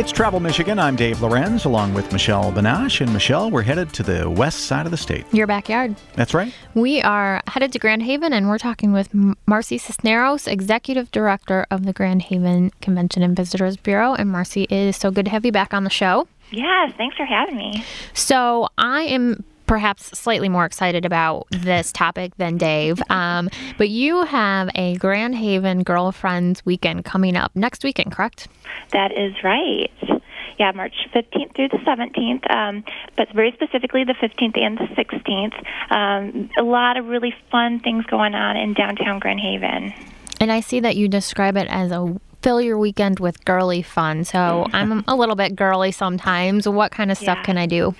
It's Travel Michigan. I'm Dave Lorenz, along with Michelle Banache. And Michelle, we're headed to the west side of the state. Your backyard. That's right. We are headed to Grand Haven, and we're talking with Marcy Cisneros, Executive Director of the Grand Haven Convention and Visitors Bureau. And Marcy, it is so good to have you back on the show. Yes, thanks for having me. So I am perhaps slightly more excited about this topic than Dave, but you have a Grand Haven Girlfriends Weekend coming up next weekend, correct? That is right. Yeah, March 15th through the 17th, but very specifically the 15th and the 16th. A lot of really fun things going on in downtown Grand Haven. And I see that you describe it as a fill your weekend with girly fun. So I'm a little bit girly sometimes. What kind of stuff can I do?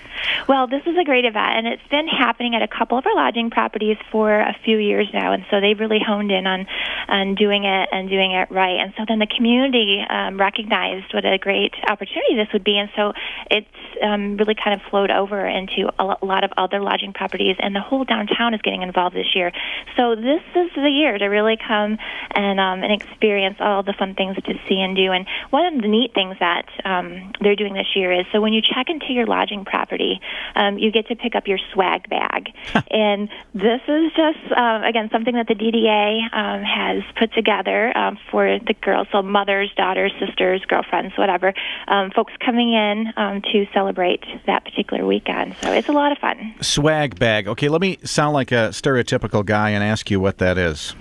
Well, this is a great event, and it's been happening at a couple of our lodging properties for a few years now, and so they've really honed in on doing it and doing it right. And so then the community recognized what a great opportunity this would be, and so it's really kind of flowed over into a lot of other lodging properties, and the whole downtown is getting involved this year. So this is the year to really come and experience all the fun things to see and do. And one of the neat things that they're doing this year is, so when you check into your lodging property, you get to pick up your swag bag. And this is just, again, something that the DDA has put together for the girls, so mothers, daughters, sisters, girlfriends, whatever, folks coming in to celebrate that particular weekend. So it's a lot of fun. Swag bag. Okay, let me sound like a stereotypical guy and ask you what that is.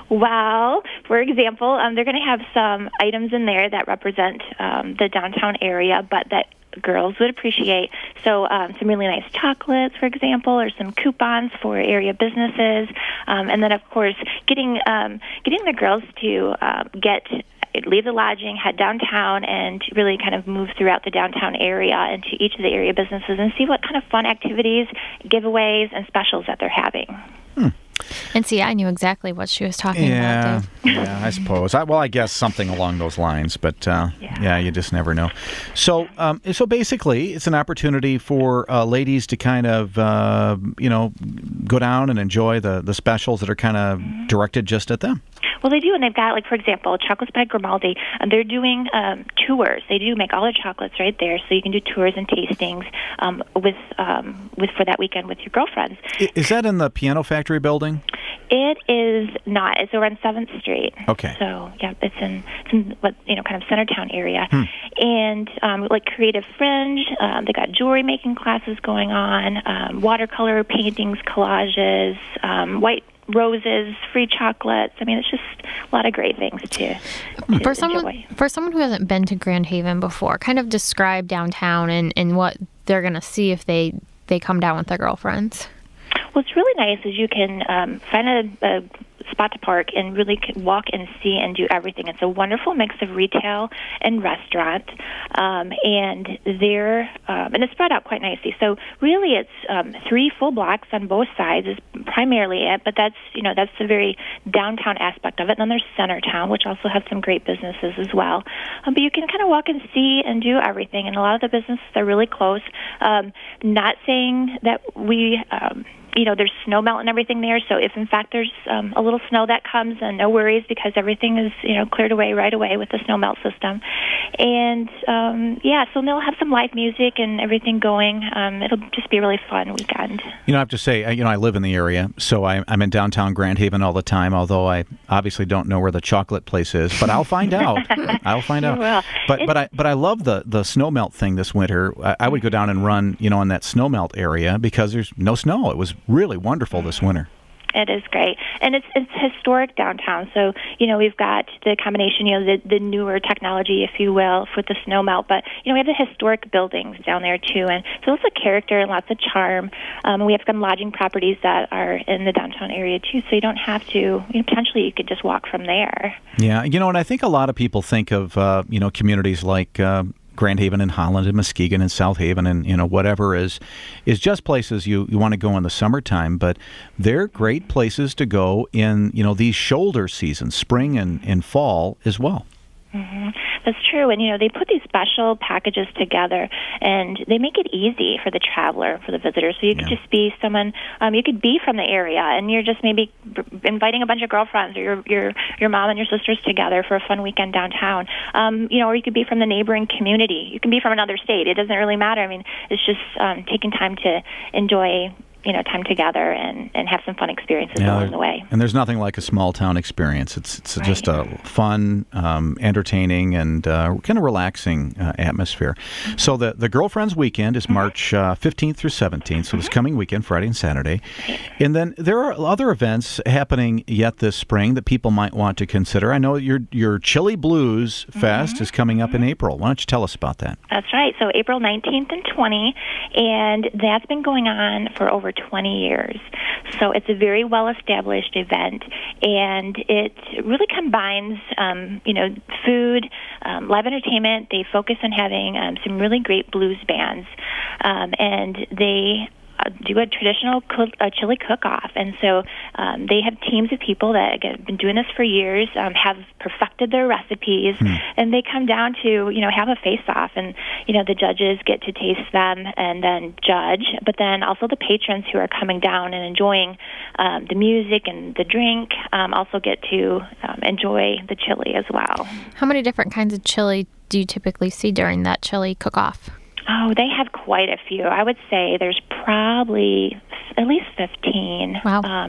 Well, for example, they're going to have some items in there that represent the downtown area, but that girls would appreciate. So some really nice chocolates, for example, or some coupons for area businesses. And then, of course, getting the girls to leave the lodging, head downtown, and really kind of move throughout the downtown area into each of the area businesses and see what kind of fun activities, giveaways, and specials that they're having. And see, I knew exactly what she was talking about, Dave. Yeah, I suppose. I guess something along those lines, but you just never know. So, so basically, it's an opportunity for ladies to kind of, go down and enjoy the specials that are kind of directed just at them. Well, they do, and they've got, like, for example, Chocolates by Grimaldi, and they're doing tours. They do make all their chocolates right there, so you can do tours and tastings with for that weekend with your girlfriends. Is that in the Piano Factory building? It is not. It's over on 7th Street. Okay. So, yeah, it's in what, kind of Centertown area. And, like, Creative Fringe, they got jewelry making classes going on, watercolor paintings, collages, white roses, free chocolates. I mean, it's just a lot of great things to enjoy. For someone who hasn't been to Grand Haven before, kind of describe downtown and what they're going to see if they come down with their girlfriends. What's really nice is you can find a spot to park and really walk and see and do everything. It's a wonderful mix of retail and restaurant, and it's spread out quite nicely. So really, it's 3 full blocks on both sides is primarily it, but that's the very downtown aspect of it. And then there's Centertown, which also has some great businesses as well. But you can kind of walk and see and do everything, and a lot of the businesses are really close. Not saying that we there's snow melt and everything there. So if, in fact, there's a little snow that comes, and no worries because everything is, cleared away right away with the snow melt system. And, so they'll have some live music and everything going. It'll just be a really fun weekend. I have to say, I live in the area, so I'm in downtown Grand Haven all the time, although I obviously don't know where the chocolate place is, but I'll find out. I'll find out. Will. But I love the snow melt thing this winter. I would go down and run, in that snow melt area because there's no snow. It was really wonderful this winter. It is great, and it's historic downtown. So we've got the combination, the newer technology, if you will, with the snow melt. But we have the historic buildings down there too, and so lots of character and lots of charm. We have some lodging properties that are in the downtown area too, so you don't have to. Potentially, you could just walk from there. Yeah, and I think a lot of people think of communities like Grand Haven and Holland and Muskegon and South Haven and whatever is just places you want to go in the summertime, but they're great places to go in these shoulder seasons, spring and fall as well. Mm-hmm. That's true. And, they put these special packages together, and they make it easy for the traveler, for the visitor. So you could just be someone, you could be from the area, and you're just maybe inviting a bunch of girlfriends or your mom and your sisters together for a fun weekend downtown. Or you could be from the neighboring community. You can be from another state. It doesn't really matter. I mean, it's just taking time to enjoy time together and have some fun experiences along the way. And there's nothing like a small town experience. It's just a fun, entertaining, and kind of relaxing atmosphere. So the Girlfriends Weekend is March 15th through 17th, so this coming weekend, Friday and Saturday. And then there are other events happening yet this spring that people might want to consider. I know your Chili Blues Fest is coming up in April. Why don't you tell us about that? That's right. So April 19th and 20th, and that's been going on for over 20 years. So it's a very well-established event, and it really combines, food, live entertainment. They focus on having some really great blues bands, and they do a traditional chili cook-off. And so they have teams of people that have been doing this for years, have perfected their recipes, and they come down to, have a face-off. And, the judges get to taste them and then judge, but then also the patrons who are coming down and enjoying the music and the drink also get to enjoy the chili as well. How many different kinds of chili do you typically see during that chili cook-off? Oh, they have quite a few. I would say there's probably at least 15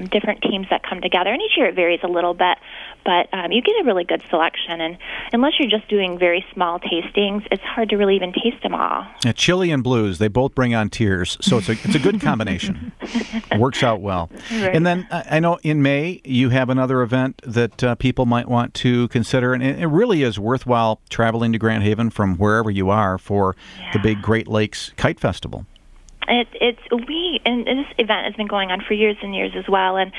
different teams that come together. And each year it varies a little bit, but you get a really good selection. And unless you're just doing very small tastings, it's hard to really even taste them all. Yeah, chili and blues, they both bring on tears, so it's a good combination. It works out well. Right. And then I know in May you have another event that people might want to consider, and it really is worthwhile traveling to Grand Haven from wherever you are for the big Great Lakes Kite Festival. And this event has been going on for years and years as well, and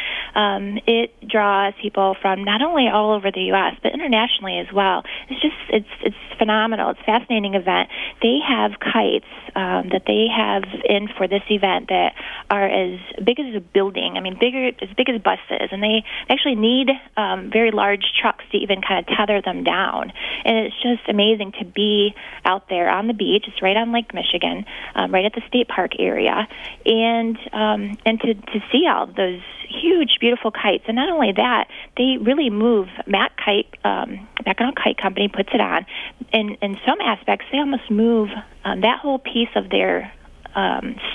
it draws people from not only all over the U.S. but internationally as well. It's phenomenal. It's a fascinating event. They have kites that they have in for this event that are as big as a building. I mean, as big as buses, and they actually need very large trucks to even kind of tether them down. And it's just amazing to be out there on the beach. It's right on Lake Michigan, right at the state park area, and to see all those huge, beautiful kites. And not only that, they really move. Mackinac Kite Company puts it on. And in some aspects, they almost move that whole piece of their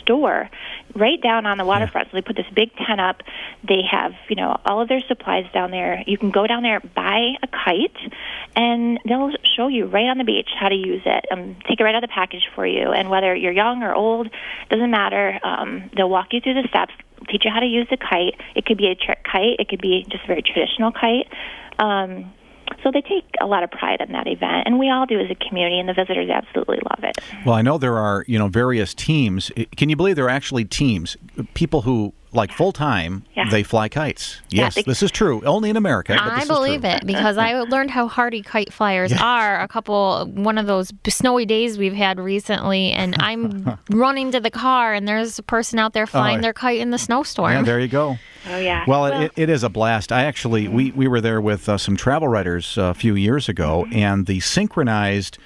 store right down on the waterfront. So they put this big tent up. They have, all of their supplies down there. You can go down there, buy a kite, and they'll show you right on the beach how to use it. Take it right out of the package for you. And whether you're young or old, doesn't matter. They'll walk you through the steps, teach you how to use the kite. It could be a trick kite. It could be just a very traditional kite. So they take a lot of pride in that event, and we all do as a community, and the visitors absolutely love it. Well, I know there are, various teams. Can you believe there are actually teams, people who, like full-time, they fly kites? Yes, this is true. Only in America, but this I believe is true. it, because I learned how hardy kite flyers are one of those snowy days we've had recently, and I'm running to the car, and there's a person out there flying their kite in the snowstorm. Yeah, there you go. Oh, yeah. Well, it is a blast. I actually, we were there with some travel writers a few years ago, and the synchronized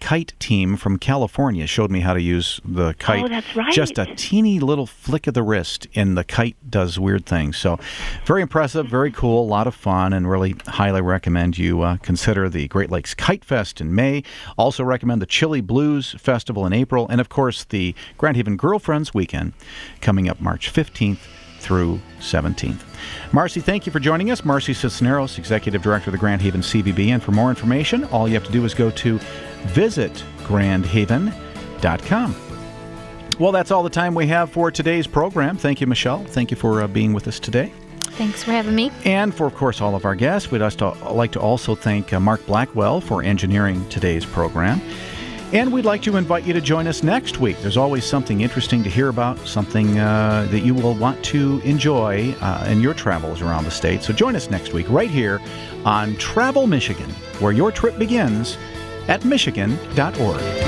kite team from California showed me how to use the kite. Oh, that's right. Just a teeny little flick of the wrist, and the kite does weird things. So very impressive, very cool, a lot of fun, and really highly recommend you consider the Great Lakes Kite Fest in May. Also recommend the Chili Blues Festival in April, and of course the Grand Haven Girlfriends Weekend coming up March 15th through 17th. Marcy, thank you for joining us. Marcy Cisneros, Executive Director of the Grand Haven CVB. And for more information, all you have to do is go to visitgrandhaven.com. Well, that's all the time we have for today's program. Thank you, Michelle. Thank you for being with us today. Thanks for having me. And for, of course, all of our guests, we'd like to also thank Mark Blackwell for engineering today's program. And we'd like to invite you to join us next week. There's always something interesting to hear about, something that you will want to enjoy in your travels around the state. So join us next week right here on Travel Michigan, where your trip begins at Michigan.org.